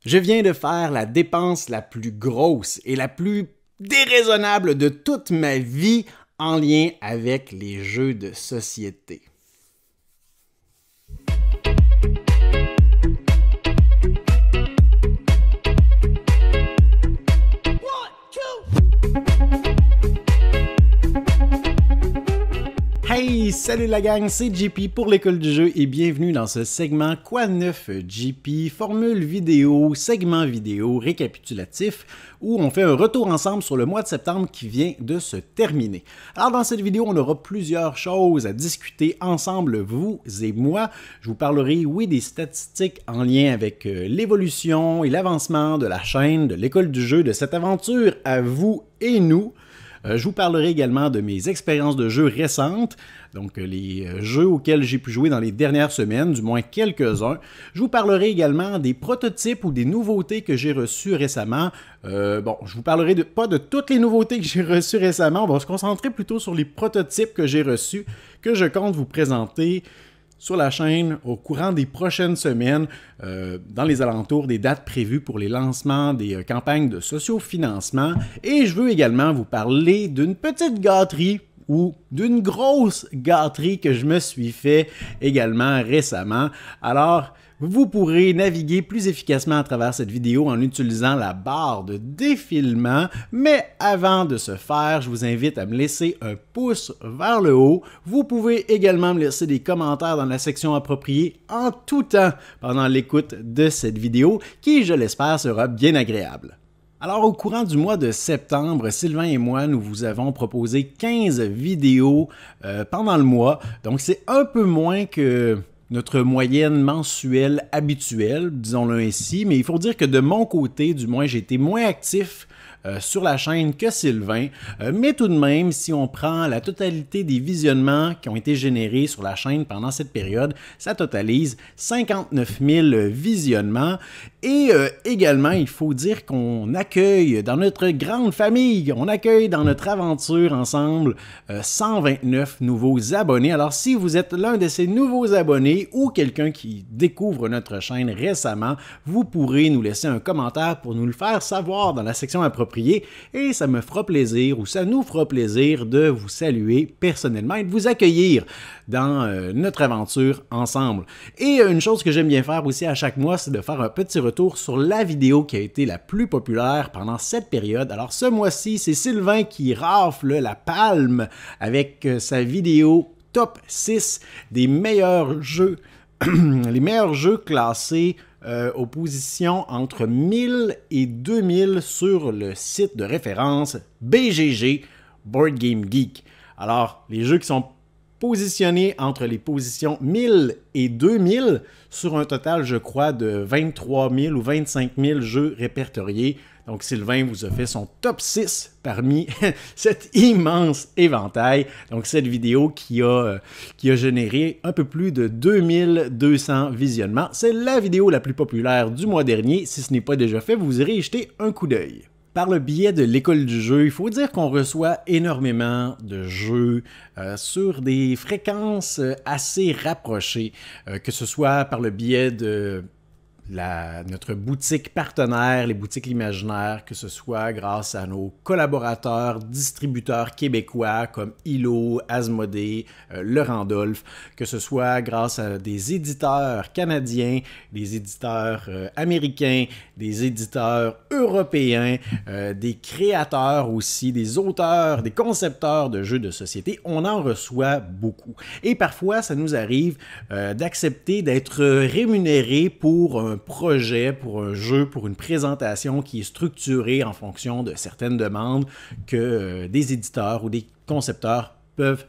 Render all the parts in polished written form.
Je viens de faire la dépense la plus grosse et la plus déraisonnable de toute ma vie en lien avec les jeux de société. Hey, salut la gang, c'est JP pour l'école du jeu et bienvenue dans ce segment Quoi neuf JP, formule vidéo, segment vidéo récapitulatif où on fait un retour ensemble sur le mois de septembre qui vient de se terminer. Alors dans cette vidéo, on aura plusieurs choses à discuter ensemble, vous et moi. Je vous parlerai, oui, des statistiques en lien avec l'évolution et l'avancement de la chaîne, de l'école du jeu, de cette aventure à vous et nous. Je vous parlerai également de mes expériences de jeu récentes, donc les jeux auxquels j'ai pu jouer dans les dernières semaines, du moins quelques-uns. Je vous parlerai également des prototypes ou des nouveautés que j'ai reçues récemment. Je vous parlerai pas de toutes les nouveautés que j'ai reçues récemment, on va se concentrer plutôt sur les prototypes que j'ai reçus, que je compte vous présenter sur la chaîne au courant des prochaines semaines, dans les alentours des dates prévues pour les lancements des campagnes de sociofinancement. Et je veux également vous parler d'une petite gâterie ou d'une grosse gâterie que je me suis fait également récemment. Alors, vous pourrez naviguer plus efficacement à travers cette vidéo en utilisant la barre de défilement, mais avant de ce faire, je vous invite à me laisser un pouce vers le haut. Vous pouvez également me laisser des commentaires dans la section appropriée en tout temps pendant l'écoute de cette vidéo qui, je l'espère, sera bien agréable. Alors, au courant du mois de septembre, Sylvain et moi, nous vous avons proposé 15 vidéos pendant le mois, donc c'est un peu moins que notre moyenne mensuelle habituelle, disons-le ainsi, mais il faut dire que de mon côté, du moins, j'ai été moins actif sur la chaîne que Sylvain, mais tout de même, si on prend la totalité des visionnements qui ont été générés sur la chaîne pendant cette période, ça totalise 59 000 visionnements. Et également, il faut dire qu'on accueille dans notre grande famille, on accueille dans notre aventure ensemble 129 nouveaux abonnés. Alors si vous êtes l'un de ces nouveaux abonnés ou quelqu'un qui découvre notre chaîne récemment, vous pourrez nous laisser un commentaire pour nous le faire savoir dans la section appropriée et ça me fera plaisir ou ça nous fera plaisir de vous saluer personnellement et de vous accueillir dans notre aventure ensemble. Et une chose que j'aime bien faire aussi à chaque mois, c'est de faire un petit retour sur la vidéo qui a été la plus populaire pendant cette période. Alors ce mois-ci, c'est Sylvain qui rafle la palme avec sa vidéo top 6 des meilleurs jeux, les meilleurs jeux classés aux positions entre 1000 et 2000 sur le site de référence BGG, Board Game Geek. Alors, les jeux qui sont positionnés entre les positions 1000 et 2000 sur un total, je crois, de 23 000 ou 25 000 jeux répertoriés. Donc, Sylvain vous a fait son top 6 parmi cet immense éventail. Donc, cette vidéo qui a généré un peu plus de 2200 visionnements. C'est la vidéo la plus populaire du mois dernier. Si ce n'est pas déjà fait, vous irez y jeter un coup d'œil. Par le biais de l'école du jeu, il faut dire qu'on reçoit énormément de jeux sur des fréquences assez rapprochées, que ce soit par le biais de notre boutique partenaire, les boutiques l'imaginaire, que ce soit grâce à nos collaborateurs, distributeurs québécois comme Hilo, Asmodée, Le Randolph, que ce soit grâce à des éditeurs canadiens, des éditeurs américains, des éditeurs européens, des créateurs aussi, des auteurs, des concepteurs de jeux de société. On en reçoit beaucoup. Et parfois, ça nous arrive d'accepter d'être rémunérés pour un projet, pour un jeu, pour une présentation qui est structurée en fonction de certaines demandes que des éditeurs ou des concepteurs peuvent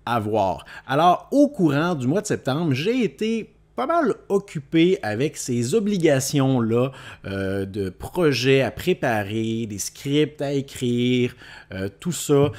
avoir. Alors, au courant du mois de septembre, j'ai été pas mal occupé avec ces obligations-là de projets à préparer, des scripts à écrire, tout ça.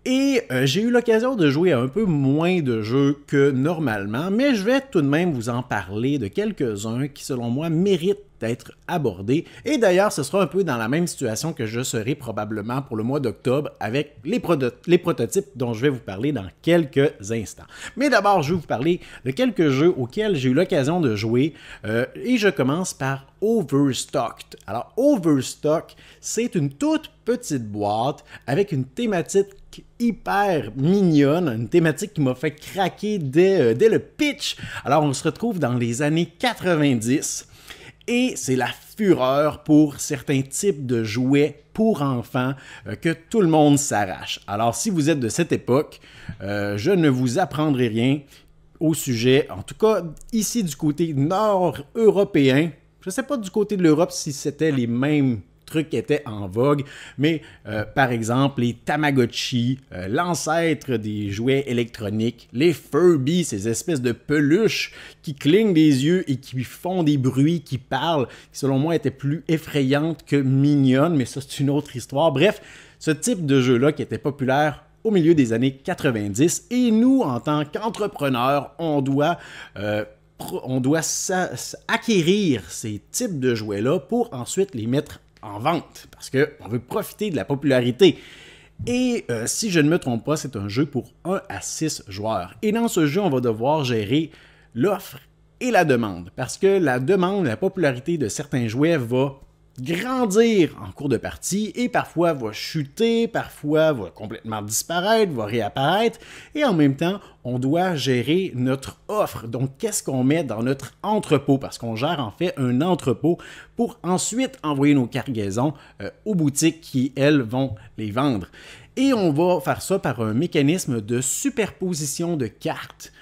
Et j'ai eu l'occasion de jouer à un peu moins de jeux que normalement, mais je vais tout de même vous en parler de quelques-uns qui, selon moi, méritent être abordé. Et d'ailleurs, ce sera un peu dans la même situation que je serai probablement pour le mois d'octobre avec les prototypes dont je vais vous parler dans quelques instants. Mais d'abord, je vais vous parler de quelques jeux auxquels j'ai eu l'occasion de jouer et je commence par Overstocked. Alors, Overstocked, c'est une toute petite boîte avec une thématique hyper mignonne, une thématique qui m'a fait craquer dès le pitch. Alors, on se retrouve dans les années 90 et c'est la fureur pour certains types de jouets pour enfants que tout le monde s'arrache. Alors, si vous êtes de cette époque, je ne vous apprendrai rien au sujet, en tout cas ici du côté nord-européen. Je ne sais pas du côté de l'Europe si c'était les mêmes trucs qui étaient en vogue, mais par exemple les Tamagotchi, l'ancêtre des jouets électroniques, les Furby, ces espèces de peluches qui clignent des yeux et qui font des bruits, qui parlent, qui selon moi étaient plus effrayantes que mignonnes, mais ça c'est une autre histoire. Bref, ce type de jeu-là qui était populaire au milieu des années 90 et nous, en tant qu'entrepreneurs, on doit acquérir ces types de jouets-là pour ensuite les mettre en vente, parce qu'on veut profiter de la popularité. Et si je ne me trompe pas, c'est un jeu pour 1 à 6 joueurs. Et dans ce jeu, on va devoir gérer l'offre et la demande, parce que la demande, la popularité de certains jouets va grandir en cours de partie et parfois va chuter, parfois va complètement disparaître, va réapparaître et en même temps, on doit gérer notre offre. Donc, qu'est-ce qu'on met dans notre entrepôt? Parce qu'on gère en fait un entrepôt pour ensuite envoyer nos cargaisons aux boutiques qui, elles, vont les vendre. Et on va faire ça par un mécanisme de superposition de cartes.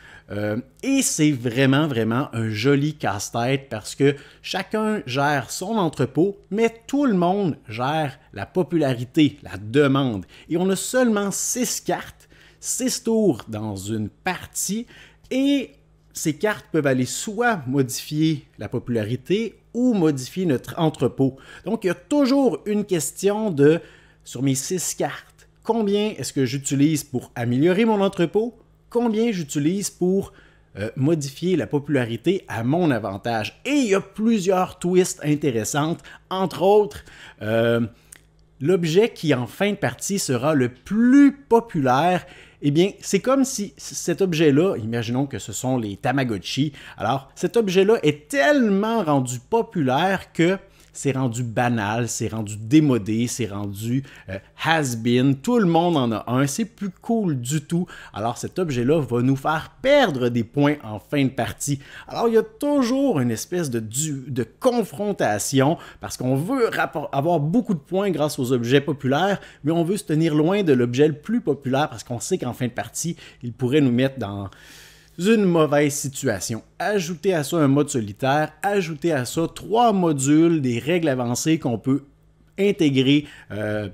Et c'est vraiment un joli casse-tête parce que chacun gère son entrepôt, mais tout le monde gère la popularité, la demande. Et on a seulement 6 cartes, 6 tours dans une partie et ces cartes peuvent aller soit modifier la popularité ou modifier notre entrepôt. Donc, il y a toujours une question de, sur mes 6 cartes, combien est-ce que j'utilise pour améliorer mon entrepôt? Combien j'utilise pour modifier la popularité à mon avantage. Et il y a plusieurs twists intéressantes, entre autres, l'objet qui en fin de partie sera le plus populaire, eh bien, c'est comme si cet objet-là, imaginons que ce sont les Tamagotchi, alors cet objet-là est tellement rendu populaire que c'est rendu banal, c'est rendu démodé, c'est rendu has-been, tout le monde en a un, c'est plus cool du tout. Alors cet objet-là va nous faire perdre des points en fin de partie. Alors il y a toujours une espèce de confrontation parce qu'on veut avoir beaucoup de points grâce aux objets populaires, mais on veut se tenir loin de l'objet le plus populaire parce qu'on sait qu'en fin de partie, il pourrait nous mettre dans une mauvaise situation. Ajoutez à ça un mode solitaire, ajoutez à ça 3 modules, des règles avancées qu'on peut intégrer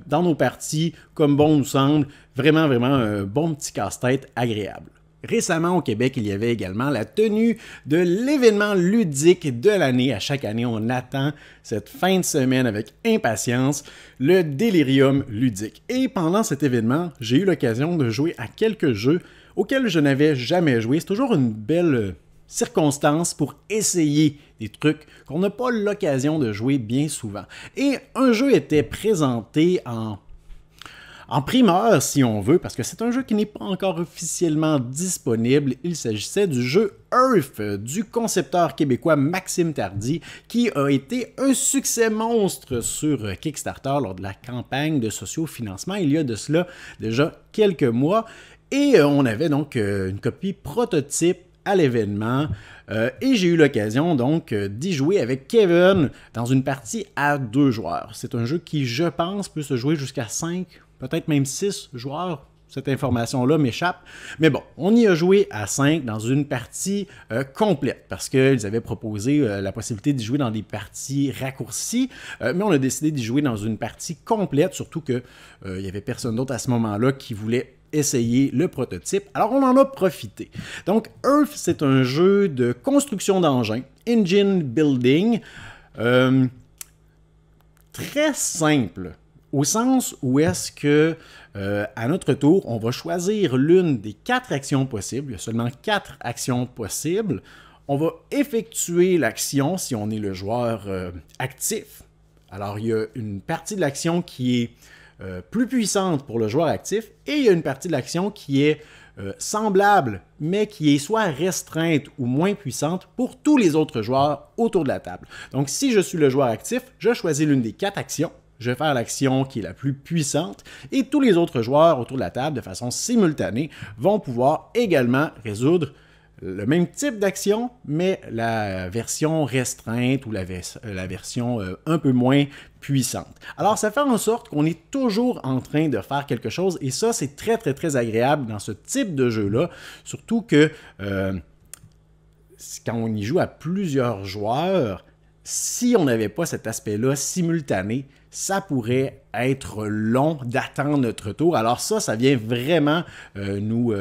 dans nos parties comme bon nous semble. Vraiment un bon petit casse-tête agréable. Récemment, au Québec, il y avait également la tenue de l'événement ludique de l'année. À chaque année, on attend cette fin de semaine avec impatience, le Delirium ludique. Et pendant cet événement, j'ai eu l'occasion de jouer à quelques jeux auxquels je n'avais jamais joué. C'est toujours une belle circonstance pour essayer des trucs qu'on n'a pas l'occasion de jouer bien souvent. Et un jeu était présenté en primeur, si on veut, parce que c'est un jeu qui n'est pas encore officiellement disponible. Il s'agissait du jeu Earth, du concepteur québécois Maxime Tardy, qui a été un succès monstre sur Kickstarter lors de la campagne de sociofinancement il y a de cela déjà quelques mois. Et on avait donc une copie prototype à l'événement et j'ai eu l'occasion donc d'y jouer avec Kevin dans une partie à 2 joueurs. C'est un jeu qui, je pense, peut se jouer jusqu'à 5, peut-être même 6 joueurs. Cette information-là m'échappe. Mais bon, on y a joué à 5 dans une partie complète parce qu'ils avaient proposé la possibilité d'y jouer dans des parties raccourcies, mais on a décidé d'y jouer dans une partie complète, surtout qu'il n'y avait personne d'autre à ce moment-là qui voulait essayer le prototype. Alors, on en a profité. Donc, Earth, c'est un jeu de construction d'engins, engine building, très simple, au sens où est-ce que, à notre tour, on va choisir l'une des 4 actions possibles. Il y a seulement 4 actions possibles. on va effectuer l'action si on est le joueur actif. Alors, il y a une partie de l'action qui est plus puissante pour le joueur actif et il y a une partie de l'action qui est semblable, mais qui est soit restreinte ou moins puissante pour tous les autres joueurs autour de la table. Donc, si je suis le joueur actif, je choisis l'une des 4 actions. Je vais faire l'action qui est la plus puissante et tous les autres joueurs autour de la table, de façon simultanée, vont pouvoir également résoudre le même type d'action, mais la version restreinte ou la version un peu moins puissante. Alors, ça fait en sorte qu'on est toujours en train de faire quelque chose et ça, c'est très, très, très agréable dans ce type de jeu-là, surtout que quand on y joue à plusieurs joueurs, si on n'avait pas cet aspect-là simultané, ça pourrait être long d'attendre notre tour. Alors ça vient vraiment nous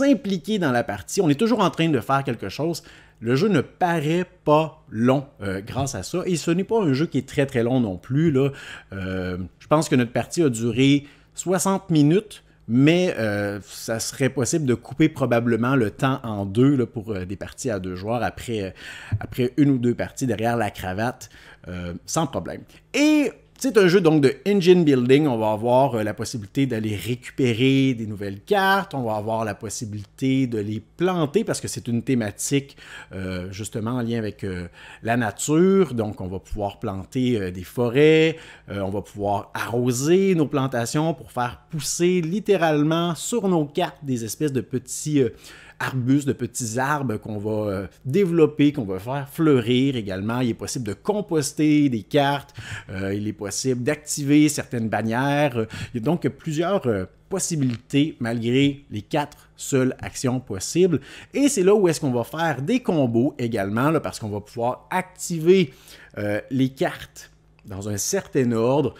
impliquer dans la partie. On est toujours en train de faire quelque chose. Le jeu ne paraît pas long grâce à ça. Et ce n'est pas un jeu qui est très très long non plus, là. Je pense que notre partie a duré 60 minutes. Mais ça serait possible de couper probablement le temps en deux là, pour des parties à 2 joueurs après 1 ou 2 parties derrière la cravate, sans problème. Et c'est un jeu donc de engine building. On va avoir la possibilité d'aller récupérer des nouvelles cartes. On va avoir la possibilité de les planter parce que c'est une thématique justement en lien avec la nature. Donc, on va pouvoir planter des forêts. On va pouvoir arroser nos plantations pour faire pousser littéralement sur nos cartes des espèces de petits arbustes, de petits arbres qu'on va développer, qu'on va faire fleurir également. Il est possible de composter des cartes, il est possible d'activer certaines bannières. Il y a donc plusieurs possibilités malgré les 4 seules actions possibles. Et c'est là où est-ce qu'on va faire des combos également, là, parce qu'on va pouvoir activer les cartes dans un certain ordre.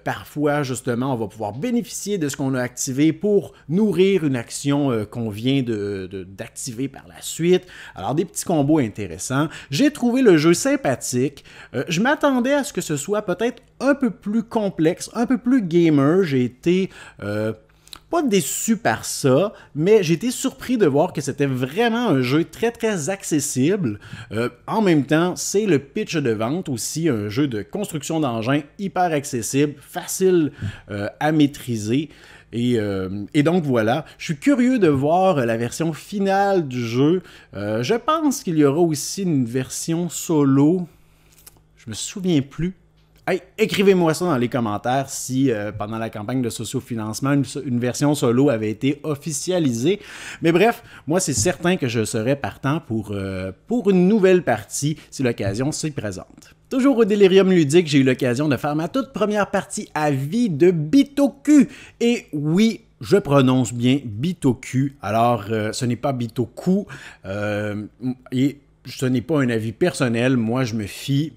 Parfois, justement, on va pouvoir bénéficier de ce qu'on a activé pour nourrir une action qu'on vient d'activer par la suite. Alors, des petits combos intéressants. J'ai trouvé le jeu sympathique. Je m'attendais à ce que ce soit peut-être un peu plus complexe, un peu plus gamer. J'ai été pas déçu par ça, mais j'ai été surpris de voir que c'était vraiment un jeu très très accessible. En même temps, c'est le pitch de vente aussi, un jeu de construction d'engins hyper accessible, facile à maîtriser. Et donc voilà, je suis curieux de voir la version finale du jeu. Je pense qu'il y aura aussi une version solo. Je me souviens plus. Hey, écrivez-moi ça dans les commentaires si pendant la campagne de sociofinancement, une version solo avait été officialisée. Mais bref, moi c'est certain que je serais partant pour une nouvelle partie si l'occasion s'y présente. Toujours au Delirium Ludique, j'ai eu l'occasion de faire ma toute première partie à vie de Bitoku. Et oui, je prononce bien Bitoku. Alors, ce n'est pas Bitoku. Et ce n'est pas un avis personnel. Moi, je me fie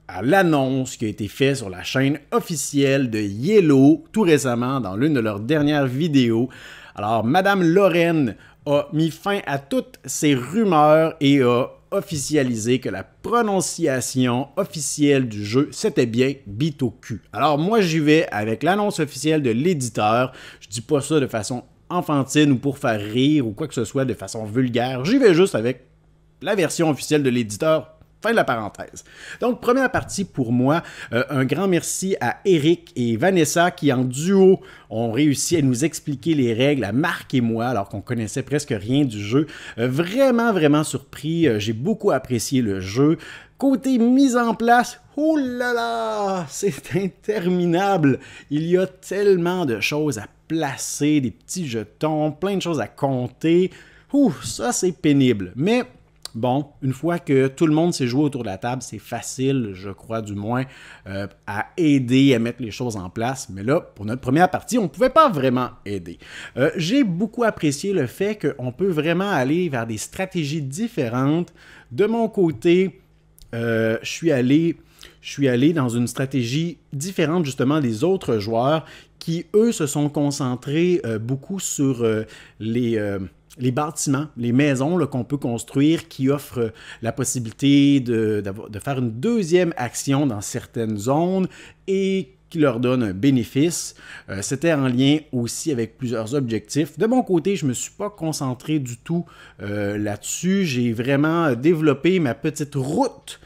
à l'annonce qui a été faite sur la chaîne officielle de Yellow tout récemment dans l'une de leurs dernières vidéos. Alors, Madame Lorraine a mis fin à toutes ces rumeurs et a officialisé que la prononciation officielle du jeu, c'était bien Bitoku. Alors, moi, j'y vais avec l'annonce officielle de l'éditeur. Je dis pas ça de façon enfantine ou pour faire rire ou quoi que ce soit de façon vulgaire. J'y vais juste avec la version officielle de l'éditeur. Fin de la parenthèse. Donc, première partie pour moi, un grand merci à Eric et Vanessa qui, en duo, ont réussi à nous expliquer les règles à Marc et moi, alors qu'on connaissait presque rien du jeu. Vraiment, vraiment surpris. J'ai beaucoup apprécié le jeu. Côté mise en place, oh là là, c'est interminable. Il y a tellement de choses à placer, des petits jetons, plein de choses à compter. Ouh, ça, c'est pénible. Mais bon, une fois que tout le monde s'est joué autour de la table, c'est facile, je crois du moins, à aider à mettre les choses en place. Mais là, pour notre première partie, on ne pouvait pas vraiment aider. J'ai beaucoup apprécié le fait qu'on peut vraiment aller vers des stratégies différentes. De mon côté, je suis allé dans une stratégie différente justement des autres joueurs qui, eux, se sont concentrés beaucoup sur les bâtiments, les maisons qu'on peut construire qui offrent la possibilité de faire une deuxième action dans certaines zones et qui leur donne un bénéfice. C'était en lien aussi avec plusieurs objectifs. De mon côté, je ne me suis pas concentré du tout là-dessus. J'ai vraiment développé ma petite route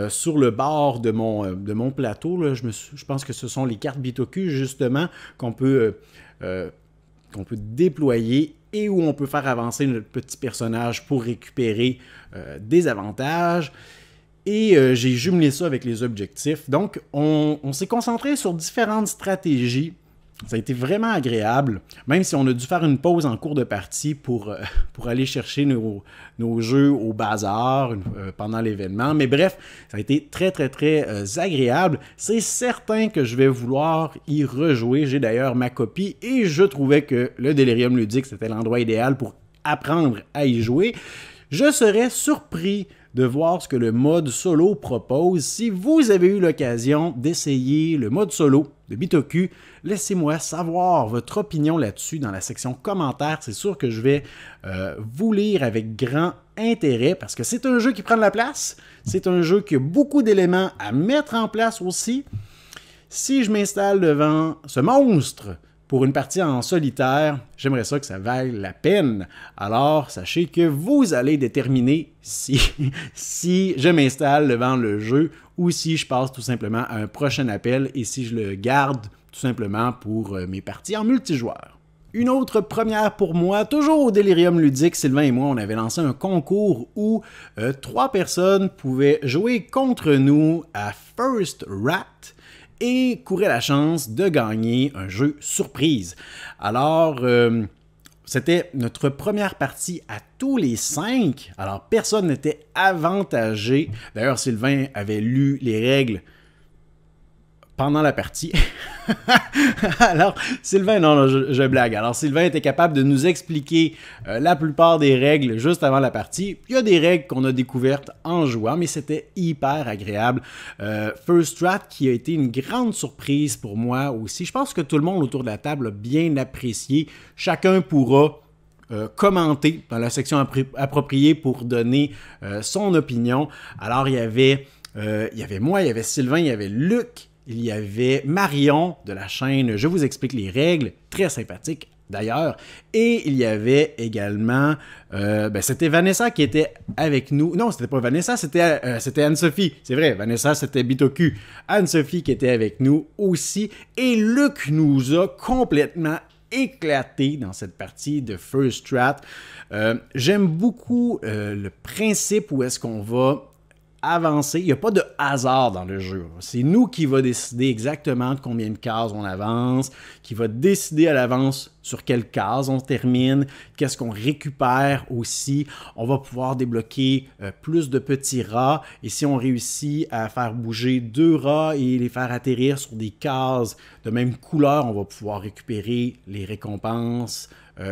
sur le bord de mon plateau. Là. Je pense que ce sont les cartes Bitoku, justement, qu'on peut déployer et où on peut faire avancer notre petit personnage pour récupérer des avantages. Et j'ai jumelé ça avec les objectifs. Donc, on s'est concentré sur différentes stratégies. Ça a été vraiment agréable, même si on a dû faire une pause en cours de partie pour aller chercher nos jeux au bazar pendant l'événement. Mais bref, ça a été très, très, très agréable. C'est certain que je vais vouloir y rejouer. J'ai d'ailleurs ma copie et je trouvais que le Delirium ludique, c'était l'endroit idéal pour apprendre à y jouer. Je serais surpris de voir ce que le mode solo propose. Si vous avez eu l'occasion d'essayer le mode solo de Bitoku, laissez-moi savoir votre opinion là-dessus dans la section commentaires. C'est sûr que je vais vous lire avec grand intérêt parce que c'est un jeu qui prend de la place. C'est un jeu qui a beaucoup d'éléments à mettre en place aussi. Si je m'installe devant ce monstre pour une partie en solitaire, j'aimerais ça que ça vaille la peine. Alors, sachez que vous allez déterminer si je m'installe devant le jeu ou si je passe tout simplement à un prochain appel et si je le garde tout simplement pour mes parties en multijoueur. Une autre première pour moi, toujours au Delirium ludique, Sylvain et moi, on avait lancé un concours où 3 personnes pouvaient jouer contre nous à First Rat et courait la chance de gagner un jeu surprise. Alors, c'était notre première partie à tous les 5. Alors, personne n'était avantagé. D'ailleurs, Sylvain avait lu les règles pendant la partie. Alors, Sylvain, non, je blague. Alors, Sylvain était capable de nous expliquer la plupart des règles juste avant la partie. Il y a des règles qu'on a découvertes en jouant, mais c'était hyper agréable. First Strat qui a été une grande surprise pour moi aussi. Je pense que tout le monde autour de la table a bien apprécié. Chacun pourra commenter dans la section appropriée pour donner son opinion. Alors, il y avait moi, il y avait Sylvain, il y avait Luc, il y avait Marion de la chaîne Je vous explique les règles, très sympathique d'ailleurs, et il y avait également, c'était Vanessa qui était avec nous, non c'était pas Vanessa, c'était Anne-Sophie, c'est vrai, Vanessa c'était Bitoku, Anne-Sophie qui était avec nous aussi, et Luc nous a complètement éclaté dans cette partie de First Strat. J'aime beaucoup le principe où est-ce qu'on va avancer. Il n'y a pas de hasard dans le jeu. C'est nous qui va décider exactement de combien de cases on avance, qui va décider à l'avance sur quelle case on termine, qu'est-ce qu'on récupère aussi. On va pouvoir débloquer plus de petits rats et si on réussit à faire bouger 2 rats et les faire atterrir sur des cases de même couleur, on va pouvoir récupérer les récompenses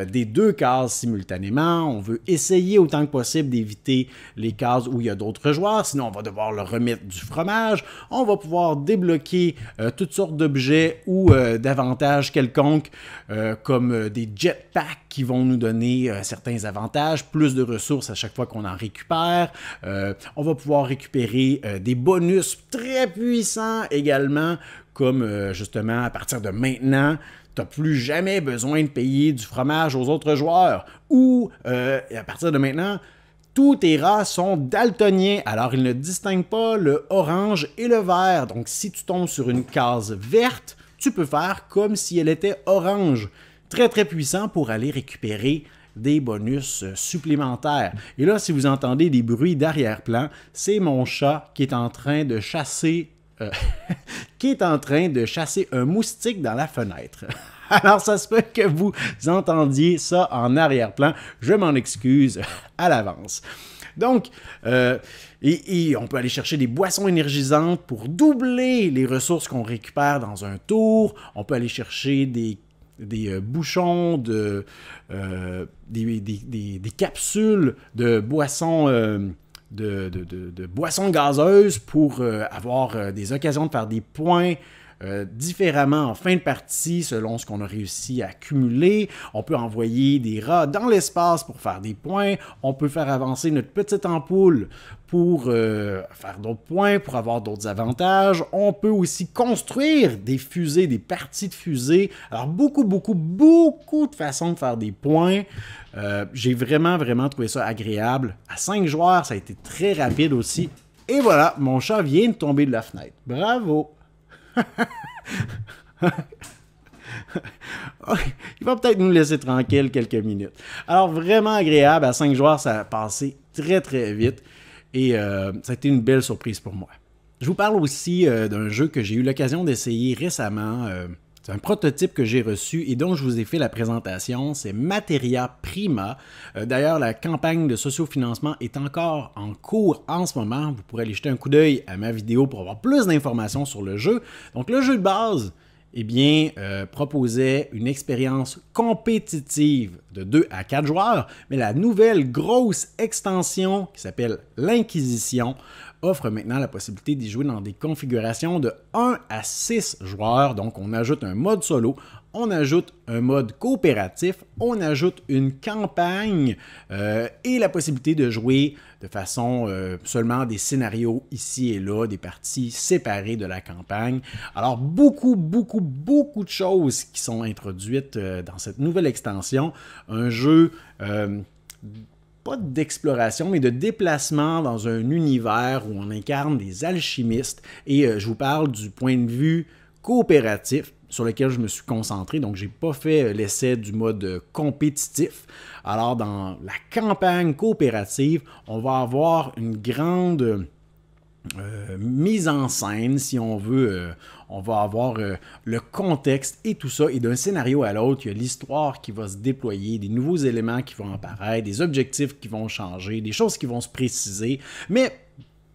des 2 cases simultanément. On veut essayer autant que possible d'éviter les cases où il y a d'autres joueurs, sinon on va devoir leur remettre du fromage. On va pouvoir débloquer toutes sortes d'objets ou d'avantages quelconques comme des jetpacks qui vont nous donner certains avantages, plus de ressources à chaque fois qu'on en récupère. On va pouvoir récupérer des bonus très puissants également, comme justement à partir de maintenant, tu n'as plus jamais besoin de payer du fromage aux autres joueurs. Ou, à partir de maintenant, tous tes rats sont daltoniens. Alors, ils ne distinguent pas le orange et le vert. Donc, si tu tombes sur une case verte, tu peux faire comme si elle était orange. Très, très puissant pour aller récupérer des bonus supplémentaires. Et là, si vous entendez des bruits d'arrière-plan, c'est mon chat qui est en train de chasser un moustique dans la fenêtre. Alors, ça se peut que vous entendiez ça en arrière-plan. Je m'en excuse à l'avance. Donc, et on peut aller chercher des boissons énergisantes pour doubler les ressources qu'on récupère dans un tour. On peut aller chercher des bouchons, des capsules de boissons de boissons gazeuses pour avoir des occasions de faire des points différemment en fin de partie selon ce qu'on a réussi à accumuler. On peut envoyer des rats dans l'espace pour faire des points. On peut faire avancer notre petite ampoule pour faire d'autres points, pour avoir d'autres avantages. On peut aussi construire des fusées, des parties de fusées. Alors, beaucoup de façons de faire des points. J'ai vraiment trouvé ça agréable. À 5 joueurs, ça a été très rapide aussi. Et voilà, mon chat vient de tomber de la fenêtre. Bravo! Il va peut-être nous laisser tranquille quelques minutes. Alors, vraiment agréable. À 5 joueurs, ça a passé très vite. Et ça a été une belle surprise pour moi. Je vous parle aussi d'un jeu que j'ai eu l'occasion d'essayer récemment. C'est un prototype que j'ai reçu et dont je vous ai fait la présentation. C'est Materia Prima. D'ailleurs, la campagne de sociofinancement est encore en cours en ce moment. Vous pourrez aller jeter un coup d'œil à ma vidéo pour avoir plus d'informations sur le jeu. Donc, le jeu de base, eh bien, proposait une expérience compétitive de 2 à 4 joueurs, mais la nouvelle grosse extension qui s'appelle l'Inquisition offre maintenant la possibilité d'y jouer dans des configurations de 1 à 6 joueurs. Donc, on ajoute un mode solo, on ajoute un mode coopératif, on ajoute une campagne et la possibilité de jouer de façon seulement des scénarios ici et là, des parties séparées de la campagne. Alors, beaucoup de choses qui sont introduites dans cette nouvelle extension. Un jeu pas d'exploration, mais de déplacement dans un univers où on incarne des alchimistes. Et je vous parle du point de vue coopératif sur lequel je me suis concentré. Donc, je n'ai pas fait l'essai du mode compétitif. Alors, dans la campagne coopérative, on va avoir une grande mise en scène, si on veut. On va avoir le contexte et tout ça. Et d'un scénario à l'autre, il y a l'histoire qui va se déployer, des nouveaux éléments qui vont apparaître, des objectifs qui vont changer, des choses qui vont se préciser. Mais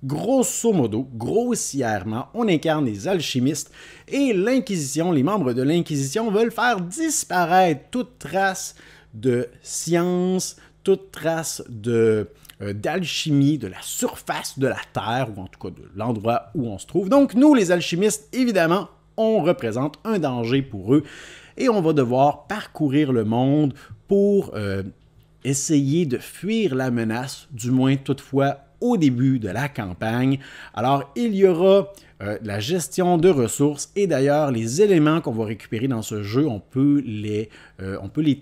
grosso modo, grossièrement, on incarne des alchimistes et l'Inquisition, les membres de l'Inquisition veulent faire disparaître toute trace de science, toute trace d'alchimie, de la surface de la Terre, ou en tout cas de l'endroit où on se trouve. Donc, nous, les alchimistes, évidemment, on représente un danger pour eux et on va devoir parcourir le monde pour essayer de fuir la menace, du moins toutefois au début de la campagne. Alors, il y aura la gestion de ressources et d'ailleurs, les éléments qu'on va récupérer dans ce jeu, on peut les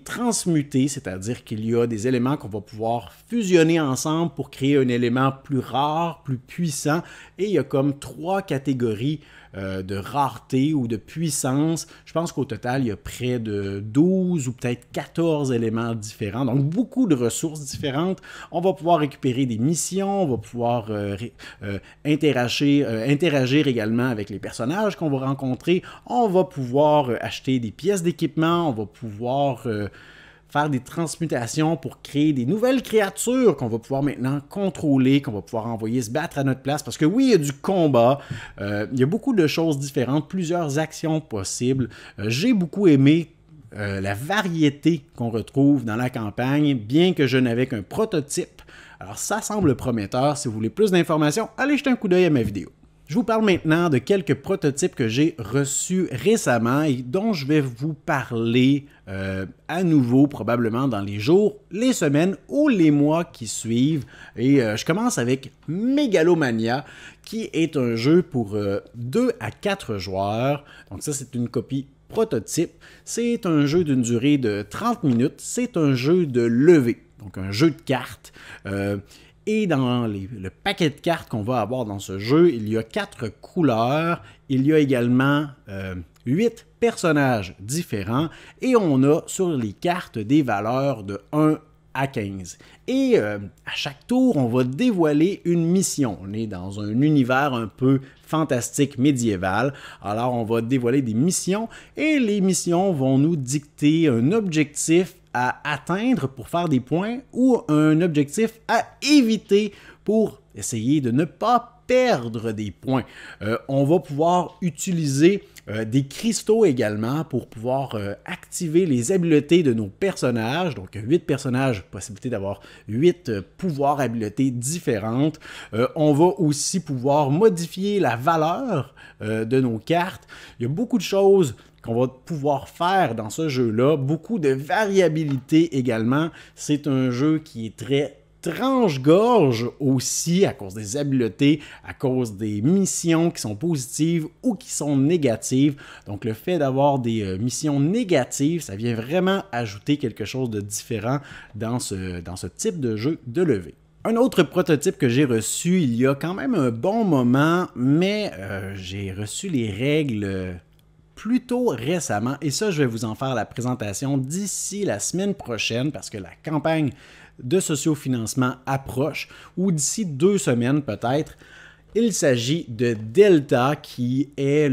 transmuter, c'est-à-dire qu'il y a des éléments qu'on va pouvoir fusionner ensemble pour créer un élément plus rare, plus puissant. Et il y a comme 3 catégories de rareté ou de puissance. Je pense qu'au total, il y a près de 12 ou peut-être 14 éléments différents, donc beaucoup de ressources différentes. On va pouvoir récupérer des missions, on va pouvoir interagir également avec les personnages qu'on va rencontrer. On va pouvoir acheter des pièces d'équipement, on va pouvoir faire des transmutations pour créer des nouvelles créatures qu'on va pouvoir maintenant contrôler, qu'on va pouvoir envoyer se battre à notre place. Parce que oui, il y a du combat, il y a beaucoup de choses différentes, plusieurs actions possibles. J'ai beaucoup aimé la variété qu'on retrouve dans la campagne, bien que je n'avais qu'un prototype. Alors ça semble prometteur. Si vous voulez plus d'informations, allez jeter un coup d'œil à ma vidéo. Je vous parle maintenant de quelques prototypes que j'ai reçus récemment et dont je vais vous parler à nouveau probablement dans les jours, les semaines ou les mois qui suivent. Et je commence avec Megalomania, qui est un jeu pour 2 à 4 joueurs. Donc ça, c'est une copie prototype. C'est un jeu d'une durée de 30 minutes. C'est un jeu de levée, donc un jeu de cartes. Et dans le paquet de cartes qu'on va avoir dans ce jeu, il y a 4 couleurs, il y a également 8 personnages différents et on a sur les cartes des valeurs de 1 à 15. Et à chaque tour, on va dévoiler une mission. On est dans un univers un peu fantastique médiéval. Alors, on va dévoiler des missions et les missions vont nous dicter un objectif à atteindre pour faire des points ou un objectif à éviter pour essayer de ne pas perdre des points. On va pouvoir utiliser des cristaux également pour pouvoir activer les habiletés de nos personnages. Donc 8 personnages, possibilité d'avoir 8 pouvoirs, habiletés différentes. On va aussi pouvoir modifier la valeur de nos cartes. Il y a beaucoup de choses qu'on va pouvoir faire dans ce jeu-là. Beaucoup de variabilité également. C'est un jeu qui est très tranche-gorge aussi à cause des habiletés, à cause des missions qui sont positives ou qui sont négatives. Donc le fait d'avoir des missions négatives, ça vient vraiment ajouter quelque chose de différent dans ce type de jeu de levée. Un autre prototype que j'ai reçu il y a quand même un bon moment, mais j'ai reçu les règles plutôt récemment, et ça, je vais vous en faire la présentation d'ici la semaine prochaine, parce que la campagne de sociofinancement approche, ou d'ici 2 semaines peut-être. Il s'agit de Delta, qui est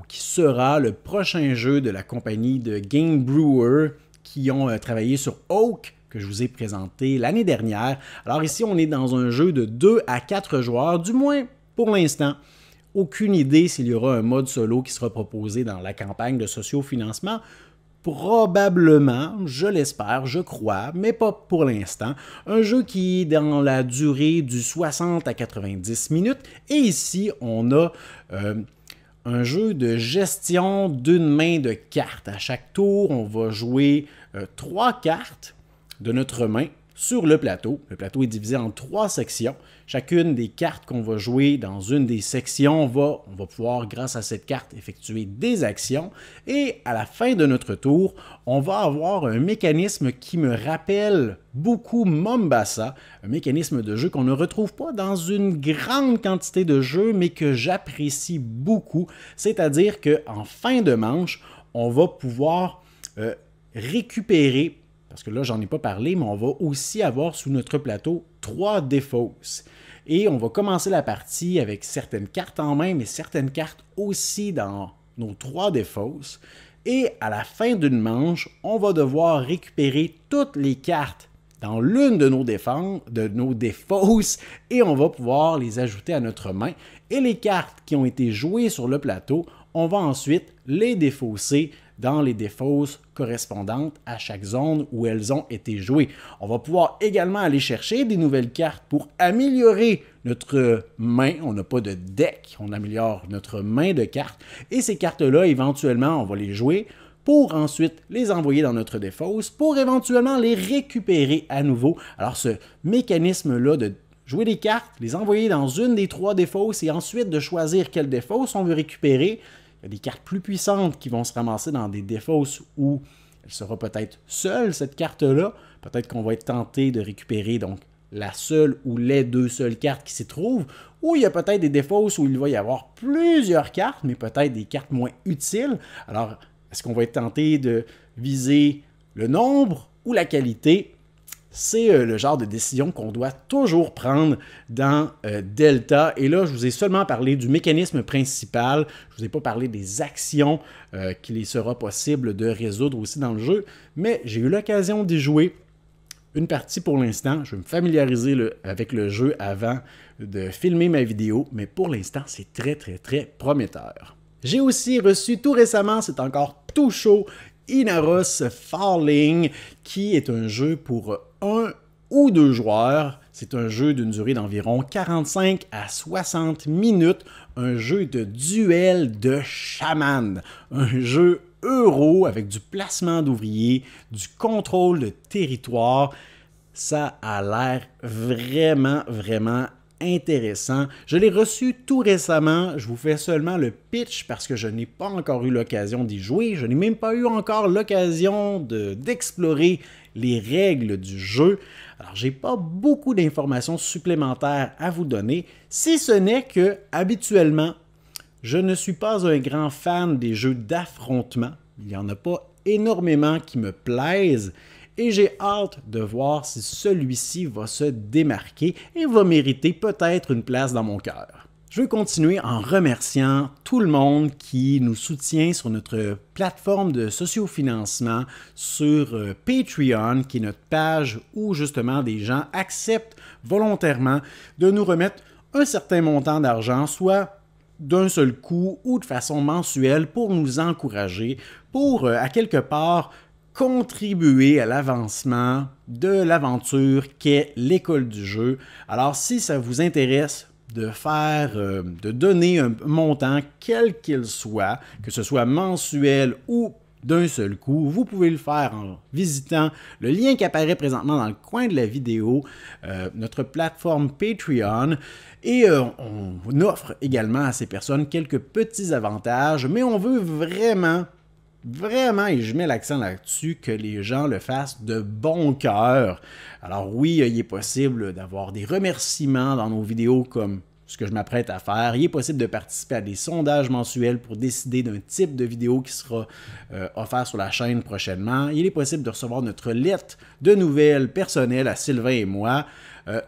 qui sera le prochain jeu de la compagnie de Game Brewer, qui ont travaillé sur Oak, que je vous ai présenté l'année dernière. Alors ici, on est dans un jeu de 2 à 4 joueurs, du moins pour l'instant. Aucune idée s'il y aura un mode solo qui sera proposé dans la campagne de sociofinancement. Probablement, je l'espère, je crois, mais pas pour l'instant. Un jeu qui est dans la durée du 60 à 90 minutes. Et ici, on a un jeu de gestion d'une main de cartes. À chaque tour, on va jouer 3 cartes de notre main sur le plateau. Le plateau est divisé en 3 sections. Chacune des cartes qu'on va jouer dans une des sections, on va pouvoir, grâce à cette carte, effectuer des actions. Et à la fin de notre tour, on va avoir un mécanisme qui me rappelle beaucoup Mombasa, un mécanisme de jeu qu'on ne retrouve pas dans une grande quantité de jeux, mais que j'apprécie beaucoup. C'est-à-dire qu'en fin de manche, on va pouvoir récupérer. Parce que là, j'en ai pas parlé, mais on va aussi avoir sous notre plateau 3 défausses. Et on va commencer la partie avec certaines cartes en main, mais certaines cartes aussi dans nos 3 défausses. Et à la fin d'une manche, on va devoir récupérer toutes les cartes dans l'une de nos défausses et on va pouvoir les ajouter à notre main. Et les cartes qui ont été jouées sur le plateau, on va ensuite les défausser dans les défausses correspondantes à chaque zone où elles ont été jouées. On va pouvoir également aller chercher des nouvelles cartes pour améliorer notre main. On n'a pas de deck, on améliore notre main de cartes. Et ces cartes-là, éventuellement, on va les jouer pour ensuite les envoyer dans notre défausse, pour éventuellement les récupérer à nouveau. Alors ce mécanisme-là de jouer des cartes, les envoyer dans une des 3 défausses et ensuite de choisir quelle défausse on veut récupérer. Il y a des cartes plus puissantes qui vont se ramasser dans des défausses où elle sera peut-être seule, cette carte-là. Peut-être qu'on va être tenté de récupérer donc la seule ou les 2 seules cartes qui s'y trouvent. Ou il y a peut-être des défausses où il va y avoir plusieurs cartes, mais peut-être des cartes moins utiles. Alors, est-ce qu'on va être tenté de viser le nombre ou la qualité? C'est le genre de décision qu'on doit toujours prendre dans Delta. Et là, je vous ai seulement parlé du mécanisme principal. Je ne vous ai pas parlé des actions qu'il sera possible de résoudre aussi dans le jeu. Mais j'ai eu l'occasion d'y jouer une partie pour l'instant. Je vais me familiariser avec le jeu avant de filmer ma vidéo. Mais pour l'instant, c'est très, très, très prometteur. J'ai aussi reçu tout récemment, c'est encore tout chaud, Inaros Falling, qui est un jeu pour 1 ou 2 joueurs. C'est un jeu d'une durée d'environ 45 à 60 minutes, un jeu de duel de chaman, un jeu euro avec du placement d'ouvriers, du contrôle de territoire. Ça a l'air vraiment, vraiment intéressant. Je l'ai reçu tout récemment. Je vous fais seulement le pitch parce que je n'ai pas encore eu l'occasion d'y jouer. Je n'ai même pas eu encore l'occasion d'explorer les règles du jeu. Alors, j'ai pas beaucoup d'informations supplémentaires à vous donner, si ce n'est que, habituellement, je ne suis pas un grand fan des jeux d'affrontement. Il n'y en a pas énormément qui me plaisent. Et j'ai hâte de voir si celui-ci va se démarquer et va mériter peut-être une place dans mon cœur. Je veux continuer en remerciant tout le monde qui nous soutient sur notre plateforme de sociofinancement sur Patreon, qui est notre page où justement des gens acceptent volontairement de nous remettre un certain montant d'argent, soit d'un seul coup ou de façon mensuelle pour nous encourager, pour à quelque part contribuer à l'avancement de l'aventure qu'est l'école du jeu. Alors si ça vous intéresse de donner un montant quel qu'il soit, que ce soit mensuel ou d'un seul coup, vous pouvez le faire en visitant le lien qui apparaît présentement dans le coin de la vidéo, notre plateforme Patreon, et on offre également à ces personnes quelques petits avantages, mais on veut vraiment, et je mets l'accent là-dessus, que les gens le fassent de bon cœur. Alors oui, il est possible d'avoir des remerciements dans nos vidéos comme ce que je m'apprête à faire. Il est possible de participer à des sondages mensuels pour décider d'un type de vidéo qui sera offert sur la chaîne prochainement. Il est possible de recevoir notre lettre de nouvelles personnelles à Sylvain et moi.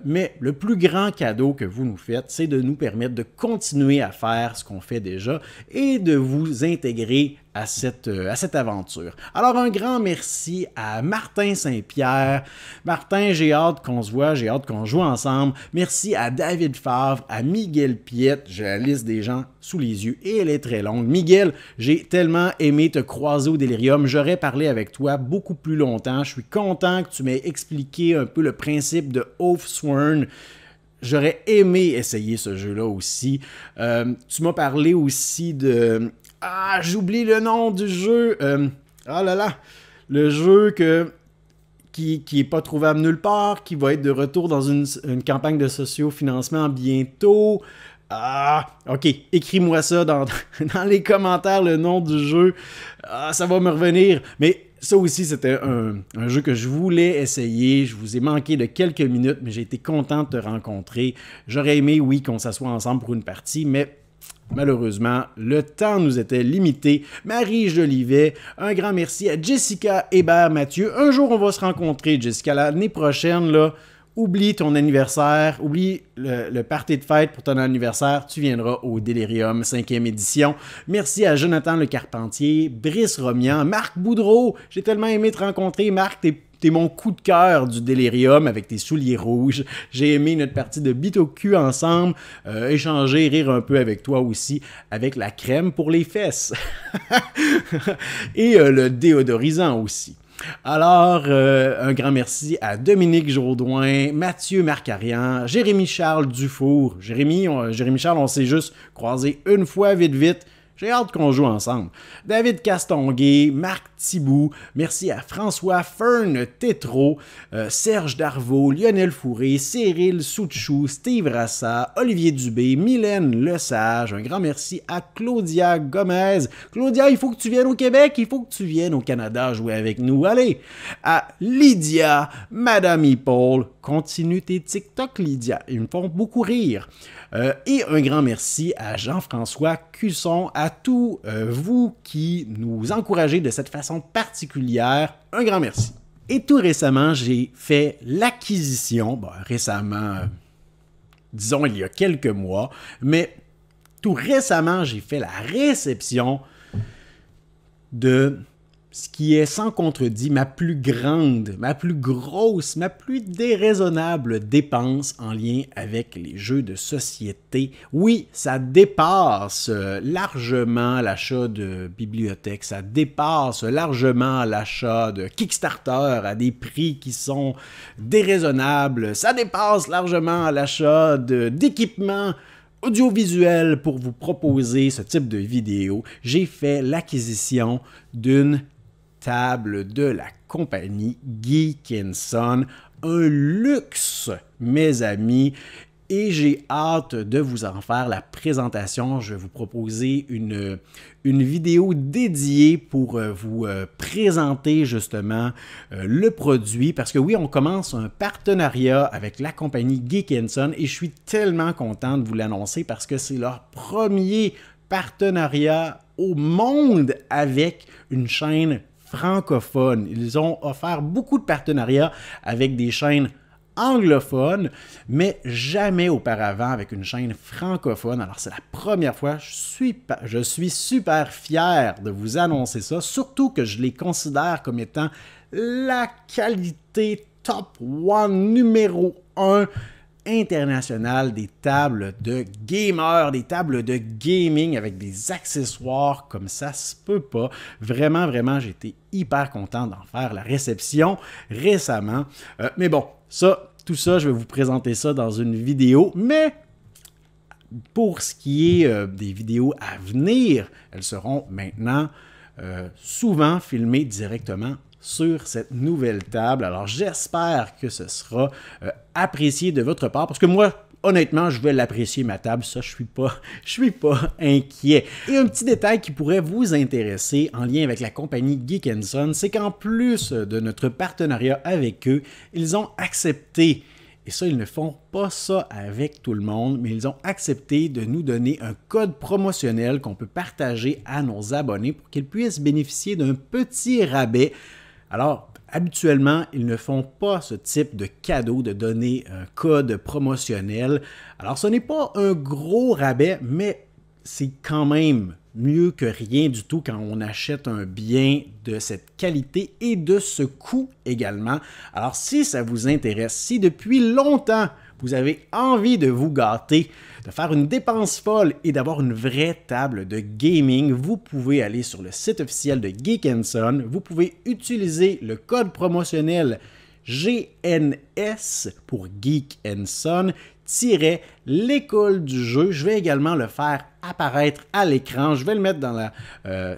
Mais le plus grand cadeau que vous nous faites, c'est de nous permettre de continuer à faire ce qu'on fait déjà et de vous intégrer à cette aventure. Alors, un grand merci à Martin Saint-Pierre. Martin, j'ai hâte qu'on se voit, j'ai hâte qu'on joue ensemble. Merci à David Favre, à Miguel Piette. J'ai la liste des gens sous les yeux et elle est très longue. Miguel, j'ai tellement aimé te croiser au Delirium. J'aurais parlé avec toi beaucoup plus longtemps. Je suis content que tu m'aies expliqué un peu le principe de Oathsworn. J'aurais aimé essayer ce jeu-là aussi. Tu m'as parlé aussi de... Ah, j'oublie le nom du jeu. Ah là là. Le jeu qui n'est pas trouvable nulle part, qui va être de retour dans une campagne de socio-financement bientôt. Ah, ok. Écris-moi ça dans les commentaires, le nom du jeu. Ah, ça va me revenir. Mais ça aussi, c'était un jeu que je voulais essayer. Je vous ai manqué de quelques minutes, mais j'ai été content de te rencontrer. J'aurais aimé, oui, qu'on s'assoie ensemble pour une partie, mais... malheureusement, le temps nous était limité. Marie Jolivet, un grand merci à Jessica Hébert-Mathieu. Un jour, on va se rencontrer, Jessica, l'année prochaine, là. Oublie ton anniversaire, oublie le party de fête pour ton anniversaire, tu viendras au Delirium 5e édition. Merci à Jonathan Le Carpentier, Brice Romian, Marc Boudreau. J'ai tellement aimé te rencontrer, Marc, t'es mon coup de cœur du Delirium avec tes souliers rouges. J'ai aimé notre partie de bite au cul ensemble, échanger, rire un peu avec toi aussi, avec la crème pour les fesses. Et le déodorisant aussi. Alors, un grand merci à Dominique Jourdouin, Mathieu Marcarian, Jérémy-Charles Dufour. Jérémy-Charles, on s'est juste croisé une fois vite. J'ai hâte qu'on joue ensemble. David Castonguay, Marc Thiboux, merci à François Fern Tétrault, Serge Darvaux, Lionel Fourré, Cyril Soutchou, Steve Rassa, Olivier Dubé, Mylène Lesage. Un grand merci à Claudia Gomez. Claudia, il faut que tu viennes au Québec, il faut que tu viennes au Canada jouer avec nous. Allez! À Lydia, Madame Paul. Continue tes TikTok, Lydia. Ils me font beaucoup rire. Et un grand merci à Jean-François Cusson, à tous vous qui nous encouragez de cette façon particulière. Un grand merci. Et tout récemment, j'ai fait l'acquisition, disons il y a quelques mois, mais tout récemment, j'ai fait la réception de ce qui est sans contredit ma plus grande, ma plus grosse, ma plus déraisonnable dépense en lien avec les jeux de société. Oui, ça dépasse largement l'achat de bibliothèques, ça dépasse largement l'achat de Kickstarter à des prix qui sont déraisonnables, ça dépasse largement l'achat d'équipements audiovisuel pour vous proposer ce type de vidéo. J'ai fait l'acquisition d'une table de la compagnie Geek & Son, un luxe, mes amis, et j'ai hâte de vous en faire la présentation. Je vais vous proposer une vidéo dédiée pour vous présenter justement le produit, parce que oui, on commence un partenariat avec la compagnie Geek & Son et je suis tellement content de vous l'annoncer parce que c'est leur premier partenariat au monde avec une chaîne francophone. Ils ont offert beaucoup de partenariats avec des chaînes anglophones, mais jamais auparavant avec une chaîne francophone. Alors c'est la première fois, je suis super fier de vous annoncer ça, surtout que je les considère comme étant la qualité top one numéro 1 international des tables de gamers, des tables de gaming avec des accessoires comme ça se peut pas. Vraiment, vraiment, j'ai été hyper content d'en faire la réception récemment. Mais bon, tout ça, je vais vous présenter ça dans une vidéo, mais pour ce qui est des vidéos à venir, elles seront maintenant souvent filmées directement sur cette nouvelle table. Alors, j'espère que ce sera apprécié de votre part, parce que moi, honnêtement, je vais l'apprécier, ma table, ça, je suis pas inquiet. Et un petit détail qui pourrait vous intéresser en lien avec la compagnie Geek & Son, c'est qu'en plus de notre partenariat avec eux, ils ont accepté, et ça, ils ne font pas ça avec tout le monde, mais ils ont accepté de nous donner un code promotionnel qu'on peut partager à nos abonnés pour qu'ils puissent bénéficier d'un petit rabais. Alors, habituellement, ils ne font pas ce type de cadeau de donner un code promotionnel. Alors, ce n'est pas un gros rabais, mais c'est quand même mieux que rien du tout quand on achète un bien de cette qualité et de ce coût également. Alors, si ça vous intéresse, si depuis longtemps, vous avez envie de vous gâter, de faire une dépense folle et d'avoir une vraie table de gaming, vous pouvez aller sur le site officiel de Geek & Son. Vous pouvez utiliser le code promotionnel GNS pour Geek & Son l'école du jeu. Je vais également le faire apparaître à l'écran. Je vais le mettre dans la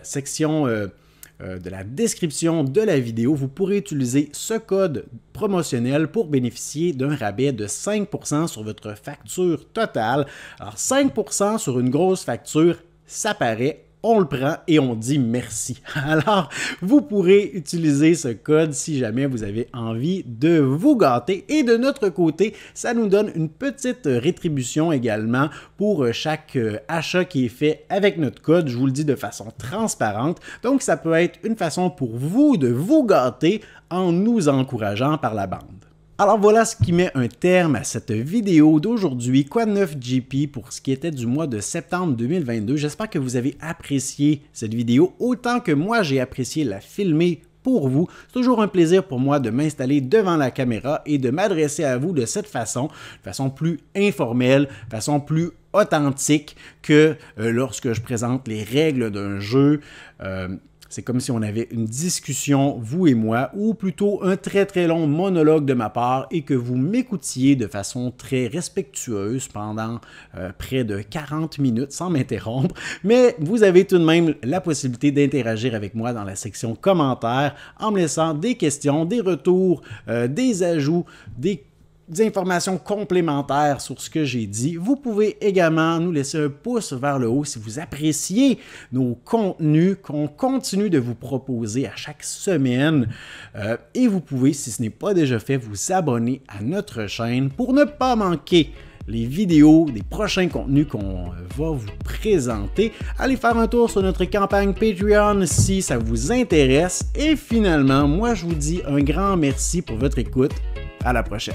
section de la description de la vidéo. Vous pourrez utiliser ce code promotionnel pour bénéficier d'un rabais de 5% sur votre facture totale. Alors 5% sur une grosse facture, ça paraît. On le prend et on dit merci. Alors, vous pourrez utiliser ce code si jamais vous avez envie de vous gâter. Et de notre côté, ça nous donne une petite rétribution également pour chaque achat qui est fait avec notre code. Je vous le dis de façon transparente. Donc, ça peut être une façon pour vous de vous gâter en nous encourageant par la bande. Alors voilà ce qui met un terme à cette vidéo d'aujourd'hui, Quoi de neuf JP pour ce qui était du mois de septembre 2022. J'espère que vous avez apprécié cette vidéo autant que moi j'ai apprécié la filmer pour vous. C'est toujours un plaisir pour moi de m'installer devant la caméra et de m'adresser à vous de cette façon, de façon plus informelle, de façon plus authentique que lorsque je présente les règles d'un jeu. C'est comme si on avait une discussion, vous et moi, ou plutôt un très très long monologue de ma part et que vous m'écoutiez de façon très respectueuse pendant près de 40 minutes sans m'interrompre. Mais vous avez tout de même la possibilité d'interagir avec moi dans la section commentaires en me laissant des questions, des retours, des ajouts, des informations complémentaires sur ce que j'ai dit. Vous pouvez également nous laisser un pouce vers le haut si vous appréciez nos contenus qu'on continue de vous proposer à chaque semaine. Et vous pouvez, si ce n'est pas déjà fait, vous abonner à notre chaîne pour ne pas manquer les vidéos des prochains contenus qu'on va vous présenter. Allez faire un tour sur notre campagne Patreon si ça vous intéresse. Et finalement, moi je vous dis un grand merci pour votre écoute. À la prochaine.